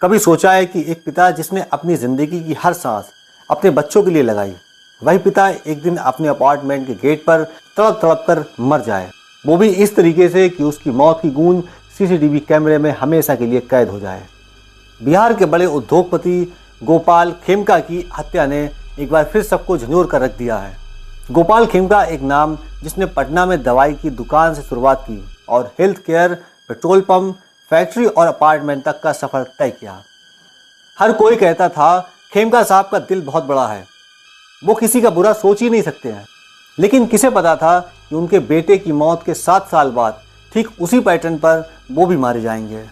कभी सोचा है कि एक पिता जिसने अपनी ज़िंदगी की हर सांस अपने बच्चों के लिए लगाई, वही पिता एक दिन अपने अपार्टमेंट के गेट पर तड़प तड़प कर मर जाए, वो भी इस तरीके से कि उसकी मौत की गूंज सीसीटीवी कैमरे में हमेशा के लिए कैद हो जाए। बिहार के बड़े उद्योगपति गोपाल खेमका की हत्या ने एक बार फिर सबको झंझोर कर रख दिया है। गोपाल खेमका एक नाम जिसने पटना में दवाई की दुकान से शुरुआत की और health care, petrol pump, factory और अपार्टमेंट तक का सफर तय किया। हर कोई कहता था खेमका साहब का दिल बहुत बड़ा है, वो किसी का बुरा सोच ही नहीं सकते हैं। लेकिन किसे पता था कि उनके बेटे की मौत के 7 साल बाद ठीक उसी पैटर्न पर वो भी मारे जाएंगे।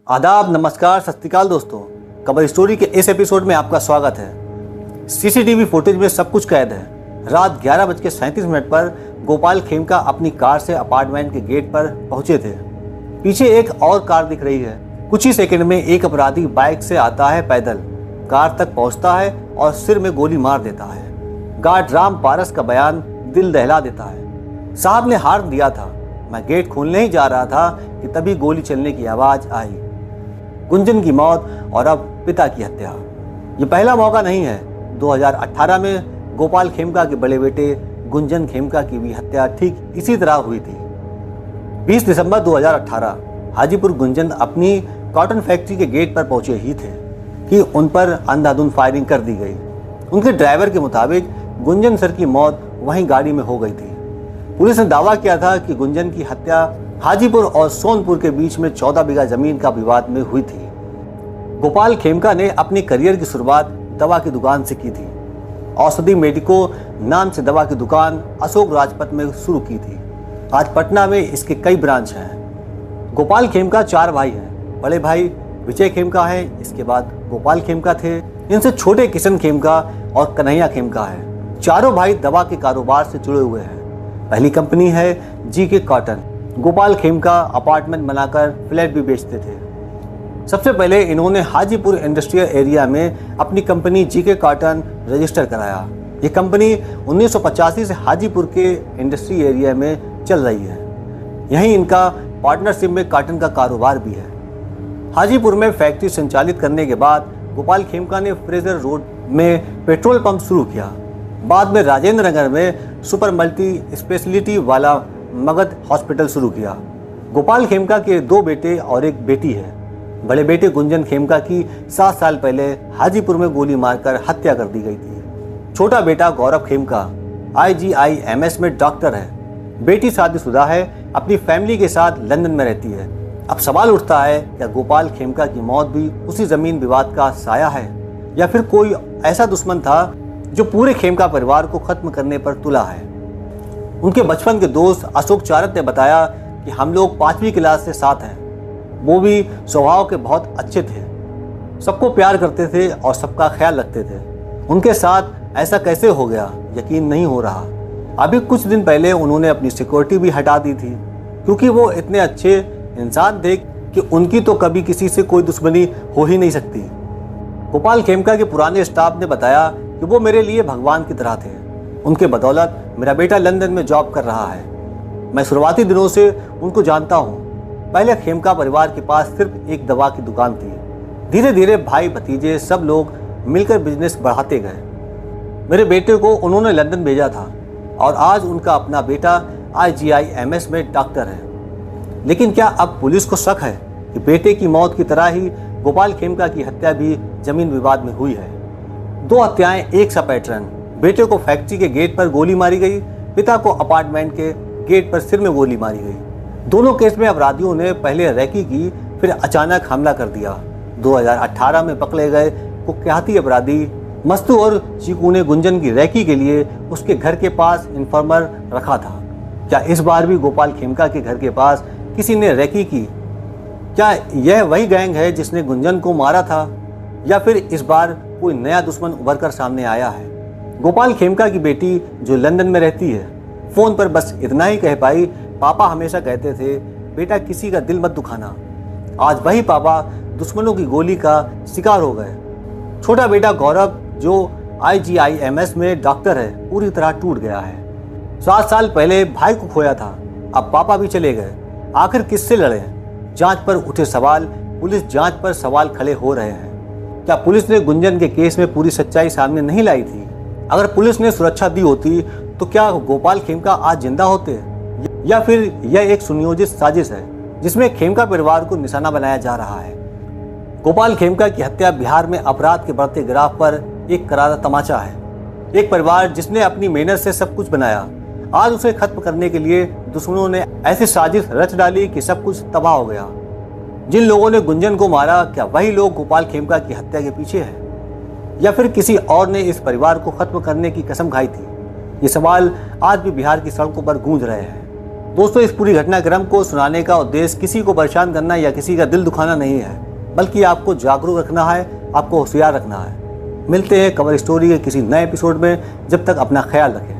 आदाब, नमस्कार, सत श्री अकाल दोस्तों, खबर स्टोरी के इस एपिसोड में आपका स्वागत है। सीसीटीवी फुटेज में सब कुछ कैद है। रात 11:37 पर गोपाल खेमका अपनी कार से अपार्टमेंट के गेट पर पहुंचे थे। पीछे एक और कार दिख रही है। कुछ ही सेकंड में एक अपराधी बाइक से आता है, पैदल कार तक पहुंचता है और सिर में गोली मार देता है। गार्ड राम पारस का बयान दिल दहला देता है। साहब ने हार दिया था, मैं गेट खोलने ही जा रहा था कि तभी गोली चलने की आवाज आई। गुंजन की मौत और अब पिता की हत्या। ये पहला मौका नहीं है। 2018 में गोपाल खेमका के बड़े बेटे गुंजन खेमका की भी हत्या ठीक इसी तरह हुई थी। 20 दिसंबर 2018 हाजीपुर गुंजन अपनी कॉटन फैक्ट्री के गेट पर पहुंचे ही थे कि उन पर अंधाधुंध फायरिंग कर दी गई। उनके ड्राइवर के मुताबिक गुंजन सर की मौत वहीं गाड़ी में हो गई थी। पुलिस ने दावा किया था कि गुंजन की हत्या हाजीपुर और सोनपुर के बीच में 14 बीघा जमीन का विवाद में हुई थी। गोपाल खेमका ने अपने करियर की शुरुआत दवा की दुकान से की थी। औषधि मेडिको नाम से दवा की दुकान अशोक राजपथ में शुरू की थी। आज पटना में इसके कई ब्रांच हैं। गोपाल खेमका 4 भाई हैं। बड़े भाई विजय खेमका है, इसके बाद गोपाल खेमका थे, इनसे छोटे किशन खेमका और कन्हैया खेमका है। चारों भाई दवा के कारोबार से जुड़े हुए हैं। पहली कंपनी है GK cotton. Gopal Khemka apartment बनाकर फ्लैट भी बेचते थे। सबसे पहले इन्होंने हाजीपुर इंडस्ट्रियल एरिया में अपनी कंपनी जीके कॉटन रजिस्टर कराया। ये कंपनी 1985 से हाजीपुर के इंडस्ट्री एरिया में चल रही है। यहीं इनका पार्टनरशिप में कॉटन का कारोबार भी है। हाजीपुर में फैक्ट्री संचालित करने के बाद गोपाल खेमका ने फ्रेजर रोड में पेट्रोल पंप शुरू किया। बाद में राजेंद्र नगर में सुपर मल्टी स्पेशलिटी वाला मगध हॉस्पिटल शुरू किया। गोपाल खेमका के 2 बेटे और एक बेटी है। बड़े बेटे गुंजन खेमका की 7 साल पहले हाजीपुर में गोली मारकर हत्या कर दी गई थी। छोटा बेटा गौरव खेमका IGIMS में डॉक्टर है। बेटी शादीशुदा है, अपनी फैमिली के साथ लंदन में रहती है। अब सवाल उठता है, क्या गोपाल खेमका की मौत भी उसी जमीन विवाद का साया है या फिर कोई ऐसा दुश्मन था जो पूरे खेमका परिवार को खत्म करने पर तुला है। उनके बचपन के दोस्त अशोक चारत ने बताया कि हम लोग 5वीं क्लास से साथ हैं। वो भी स्वभाव के बहुत अच्छे थे, सबको प्यार करते थे और सबका ख्याल रखते थे। उनके साथ ऐसा कैसे हो गया, यकीन नहीं हो रहा। अभी कुछ दिन पहले उन्होंने अपनी सिक्योरिटी भी हटा दी थी क्योंकि वो इतने अच्छे इंसान थे कि उनकी तो कभी किसी से कोई दुश्मनी हो ही नहीं सकती। गोपाल खेमका के पुराने स्टाफ ने बताया कि वो मेरे लिए भगवान की तरह थे। उनके बदौलत मेरा बेटा लंदन में जॉब कर रहा है। मैं शुरुआती दिनों से उनको जानता हूँ। पहले खेमका परिवार के पास सिर्फ एक दवा की दुकान थी। धीरे धीरे भाई भतीजे सब लोग मिलकर बिजनेस बढ़ाते गए। मेरे बेटे को उन्होंने लंदन भेजा था और आज उनका अपना बेटा IGIMS में डॉक्टर है। लेकिन क्या अब पुलिस को शक है कि बेटे की मौत की तरह ही गोपाल खेमका की हत्या भी जमीन विवाद में हुई है? 2 हत्याएं, एक सा पैटर्न। बेटे को फैक्ट्री के गेट पर गोली मारी गई, पिता को अपार्टमेंट के गेट पर सिर में गोली मारी गई। दोनों केस में अपराधियों ने पहले रैकी की, फिर अचानक हमला कर दिया। 2018 में पकड़े गए कुख्याती अपराधी मस्तू और चीकू ने गुंजन की रैकी के लिए उसके घर के पास इन्फॉर्मर रखा था। क्या इस बार भी गोपाल खेमका के घर के पास किसी ने रैकी की? क्या यह वही गैंग है जिसने गुंजन को मारा था या फिर इस बार कोई नया दुश्मन उभर कर सामने आया है? गोपाल खेमका की बेटी जो लंदन में रहती है, फोन पर बस इतना ही कह पाई, पापा हमेशा कहते थे बेटा किसी का दिल मत दुखाना। आज वही पापा दुश्मनों की गोली का शिकार हो गए। छोटा बेटा गौरव जो IGIMS में डॉक्टर है, पूरी तरह टूट गया है। 7 साल पहले भाई को खोया था, अब पापा भी चले गए। आखिर किससे लड़े? जांच पर उठे सवाल पुलिस जांच पर सवाल खड़े हो रहे हैं। क्या पुलिस ने गुंजन के केस में पूरी सच्चाई सामने नहीं लाई थी? अगर पुलिस ने सुरक्षा दी होती तो क्या गोपाल खेमका आज जिंदा होते? या फिर यह एक सुनियोजित साजिश है जिसमें खेमका परिवार को निशाना बनाया जा रहा है? गोपाल खेमका की हत्या बिहार में अपराध के बढ़ते ग्राफ पर एक करारा तमाचा है। एक परिवार जिसने अपनी मेहनत से सब कुछ बनाया, आज उसे खत्म करने के लिए दुश्मनों ने ऐसी साजिश रच डाली कि सब कुछ तबाह हो गया। जिन लोगों ने गुंजन को मारा, क्या वही लोग गोपाल खेमका की हत्या के पीछे हैं? या फिर किसी और ने इस परिवार को खत्म करने की कसम खाई थी? ये सवाल आज भी बिहार की सड़कों पर गूंज रहे हैं। दोस्तों, इस पूरी घटनाक्रम को सुनाने का उद्देश्य किसी को परेशान करना या किसी का दिल दुखाना नहीं है, बल्कि आपको जागरूक रखना है, आपको होशियार रखना है। मिलते हैं कवर स्टोरी के किसी नए एपिसोड में। जब तक अपना ख्याल रखें।